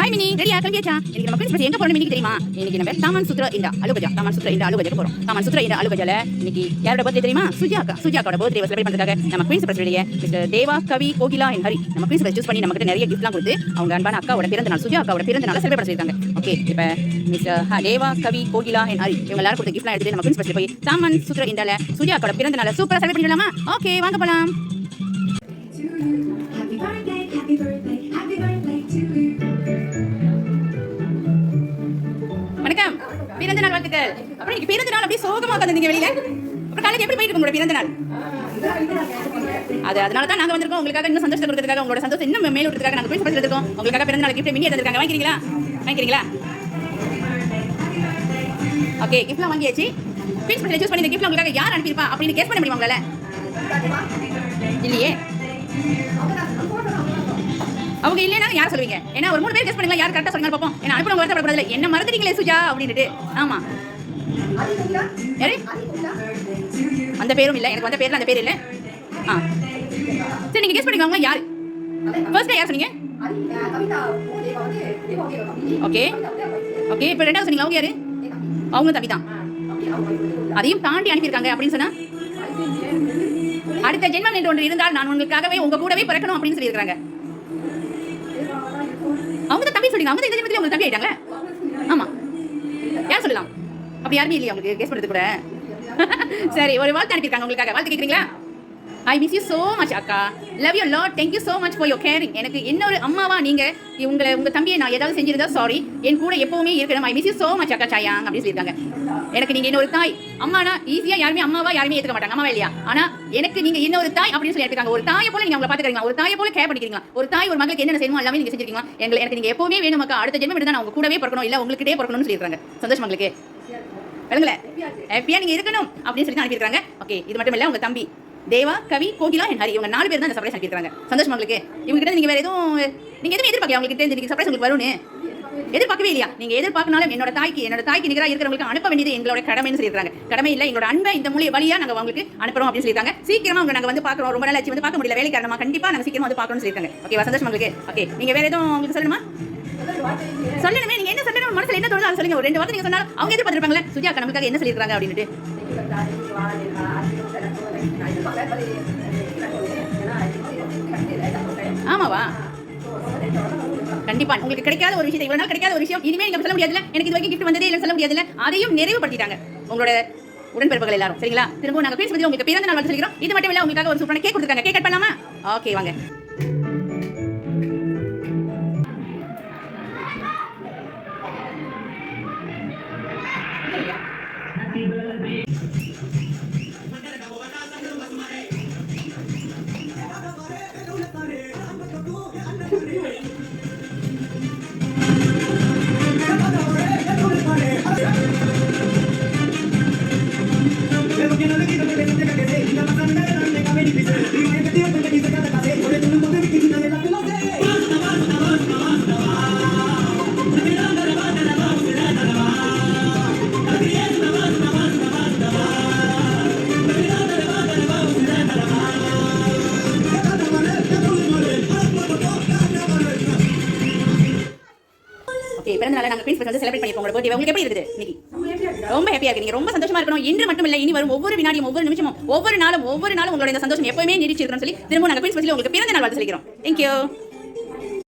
Hi mini, ரெடியா கிளம்பியாச்சா? இன்னைக்கு நம்ம குயின்ஸ் பஸ் எங்க போறோம்னு இன்னைக்கு தெரியுமா? இன்னைக்கு நம்ம தாமன் சுத்ரா இந்த அலுகஜாக்கு போறோம். தாமன் சுத்ரா இந்த அலுகஜால இன்னைக்கு யாரோட பர்த்டே தெரியுமா? சுஜாக்காவோட பர்த்டே செலிப்ரேட் பண்றதுக்காக நம்ம குயின்ஸ் பஸ் ரெடியா mister Deva, Kavi, Kokila and Hari நம்ம குயின்ஸ் பஸ் சூஸ் பண்ணி நமக்கு நிறைய கிஃப்ட்லாம் கொடுத்து அவங்க அன்பான அக்காவோட பிறந்த நாள் சுஜாக்காவோட பிறந்த நாளை செலிப்ரேட் பண்ணிருக்காங்க. ஓகே, இப்போ mister Deva, Kavi, Kokila and Hari இவங்க எல்லாரும் கொடுத்த கிஃப்ட்லாம் எடுத்து நம்ம குயின்ஸ் பஸ்ல போய் தாமன் சுத்ரா இந்த சுஜாக்காவோட பிறந்த நாளை சூப்பரா செலிப்ரேட் பண்ணிடலாமா? ஓகே, வாங்க போலாம். வணக்கம், பிறந்த நாள் வாழ்த்துக்கள். அப்புறம் இன்னைக்கு பிறந்த நாள் அப்படியே சோகமா உட்காந்துருந்தீங்க வெளியில. அப்புறம் காலேஜ் எப்படி போயிட்டு உங்களோட பிறந்த நாள்? அதனால தான் நாங்க வந்திருக்கோம் உங்களுக்காக இன்னும் சந்தோஷத்தை கொடுக்கறதுக்காக, உங்களோட சந்தோஷம் இன்னும் மேல் விட்டுறதுக்காக நாங்க போய் பஸ்ல இருக்கோம். உங்களுக்காக பிறந்த நாள் கிஃப்ட் மினி எடுத்துருக்காங்க. வாங்கிக்கிறீங்களா? ஓகே, கிஃப்ட்லாம் வாங்கியாச்சு. குயின்ஸ் பஸ்ல சூஸ் பண்ணி இந்த கிஃப்ட் உங்களுக்காக யார் அனுப்பியிருப்பா அப்படின்னு கெஸ் பண்ண முடியுமா உங்களால? இல்லையே. அவங்க இல்லைன்னா யார் சொல்லுவீங்க? ஏன்னா ஒரு 3 பேர் கெஸ் பண்ணீங்களா? யார் கரெக்டா சொல்லுங்க பாப்போம். ஏன்னா அனுப்புறவங்க வருத்தப்படக்கூடாது. என்ன மறந்துட்டீங்களே சுஜா அப்படின்ட்டு. ஆமா, அந்த பேரும் இல்ல, எனக்கு வந்த பேர்ல அந்த பேர் இல்ல. சரி, நீங்க கெஸ் பண்ணிக்கோங்க யார் ஃபர்ஸ்ட் யார் சொன்னீங்க? ஓகே, இப்போ ரெண்டாவது சொன்னீங்க அவங்க யாரு? அவங்க தம்பி தான். அதையும் தாண்டி அனுப்பியிருக்காங்க அப்படின்னு சொன்னா அடுத்த ஜென்மம் என்று ஒன்று இருந்தால் நான் உங்களுக்காகவே உங்க கூடவே பிறக்கணும் அப்படின்னு சொல்லியிருக்காங்க. அவங்க தம்பி சொல்லுங்க. அவங்க இந்த ஜென்மத்திலே உங்களுக்கு தம்பி ஆயிட்டாங்க. ஆமா, யார் சொல்லலாம்? அப்படி யாருமே இல்லையா உங்களுக்கு கெஸ் பண்ணுறது கூட? சரி, ஒரு வாழ்த்து அனுப்பியிருக்காங்க உங்களுக்காக. வாழ்த்து கேட்குறீங்களா? I miss you so much அக்கா, love you lot, thank you so much for your caring. எனக்கு இன்னொரு அம்மாவா நீங்க உங்க தம்பியை நான் ஏதாவது செஞ்சிருந்தா சாரி, என் கூட எப்பவுமே இருக்கணும். I miss you so much அக்கா சாயாங் அப்படின்னு சொல்லியிருக்காங்க. எனக்கு நீங்க இன்னொரு தாய். அம்மானா ஈஸியா யாருமே அம்மாவா யாருமே ஏத்துக்க மாட்டாங்க, அம்மாவா இல்லையா? ஆனா எனக்கு நீங்க இன்னொரு தாய் அப்படின்னு சொல்லி எடுத்துக்காங்க. ஒரு தாயை போல நீங்க அவங்களை பாத்துக்கிறீங்களா? ஒரு தாயை போல கேர் பண்ணிக்கிறீங்களா? ஒரு தாய் ஒரு மகளுக்கு என்னென்ன செய்யணுமோ எல்லாமே நீங்க செஞ்சிருக்கீங்களா? எனக்கு நீங்க எப்பவுமே வேணும் அக்கா. அடுத்த ஜென்மம் எடுத்தா நான் உங்க கூடவே பிறக்கணும், இல்ல உங்களுக்கிட்டே பிறக்கணும்னு சொல்லியிருக்காங்க. சந்தோஷம் உங்களுக்கு? விளங்கல? ஹாப்பியா நீங்க இருக்கணும் அப்படின்னு சொல்லி அனுப்பியிருக்காங்க. ஓகே, இது மட்டும் இல்ல, உங்க தம்பி தேவா, கவி, கோகிலா அண்ட் ஹரி இவங்க 4 பேர் தான் இந்த சர்ப்ரைஸ் அனுப்பியிருக்காங்க. சந்தோஷம் உங்களுக்கு? இவங்க கிட்ட நீங்க வேற எதுவும் எதிர்பார்க்கல? உங்களுக்கு இந்த சர்ப்ரைஸ் உங்களுக்கு வரும்னு எதிர்பார்க்கவே இல்லையா? நீங்க எதிர்பார்க்கனாலும் என்னோட தாய்க்கு நிகரா இருக்கிறவங்களுக்கு அனுப்ப வேண்டியது எங்களோட கடமைன்னு சொல்லியிருக்காங்க. கடமை இல்ல, எங்களோட அன்பை இந்த வழியா நாங்க உங்களுக்கு அனுப்புறோம் அப்படின்னு சொல்லியிருக்காங்க. சீக்கிரமா உங்க நாங்க வந்து பார்க்கறோம். ரொம்ப நாள் ஆச்சு வந்து பார்க்க முடியல, வேலை காரணமா. கண்டிப்பா நாங்க சீக்கிரமா வந்து பார்க்கணும்னு சொல்லியிருக்காங்க. ஓகேவா? சந்தோஷம் உங்களுக்கு? ஓகே, நீங்க வேற எதுவும் உங்களுக்கு சொல்லணுமா? சொல்லணுமே. நீங்க என்ன சொல்லணும், மனசுல என்ன தோணுதோ அதை சொல்லுங்க. ஒரு 2 வார்த்தை நீங்க சொன்னாலும் அவங்க எதிர்பார்த்திருப்பாங்களே சுஜா நமக்காக என்ன சொல்லியிருக்காங்க அப்படின்ட்டு. ஆமாவா? கண்டிப்பா உங்களுக்கு கிடைக்காத ஒரு விஷயம், இவ்வளவு நாள் கிடைக்காத ஒரு விஷயம் இனிமே நீங்க சொல்ல முடியாதுல. எனக்கு இது வரைக்கும் கிஃப்ட் வந்ததே இல்ல சொல்ல முடியாதுல. அதையும் நிறைவுபடுத்திட்டாங்க உங்களோட உடன்பிறப்புகள் எல்லாரும். சரிங்களா? திரும்ப நாங்க பேசி உங்களுக்கு பிறந்த நாள் வந்து சொல்லிக்கிறோம். இது மட்டும் இல்ல, உங்களுக்காக ஒரு சூப்பரான கேக் கொடுத்துருக்காங்க. கேக் கட் பண்ணலாமா? ஓகே, வாங்க. பிறந்த நாளை நாங்க குயின்ஸ் பஸ் வந்து செலிப்ரேட் பண்ணிருக்கோம். உங்களோட பர்த்டே உங்களுக்கு எப்படி இருக்குது? இன்னைக்கு ரொம்ப ஹாப்பியா இருக்கு. நீங்க ரொம்ப சந்தோஷமா இருக்கணும். இன்று மட்டும் இல்ல, இனி வரும் ஒவ்வொரு வினாடியும், ஒவ்வொரு நிமிஷமும், ஒவ்வொரு நாளும் உங்களோட இந்த சந்தோஷம் எப்பவுமே நீடிச்சு இருக்கணும்னு சொல்லி திரும்ப நாங்க குயின்ஸ் பஸ்ல உங்களுக்கு பிறந்த நாள் வாழ்த்து சொல்லிக்கிறோம். Thank you.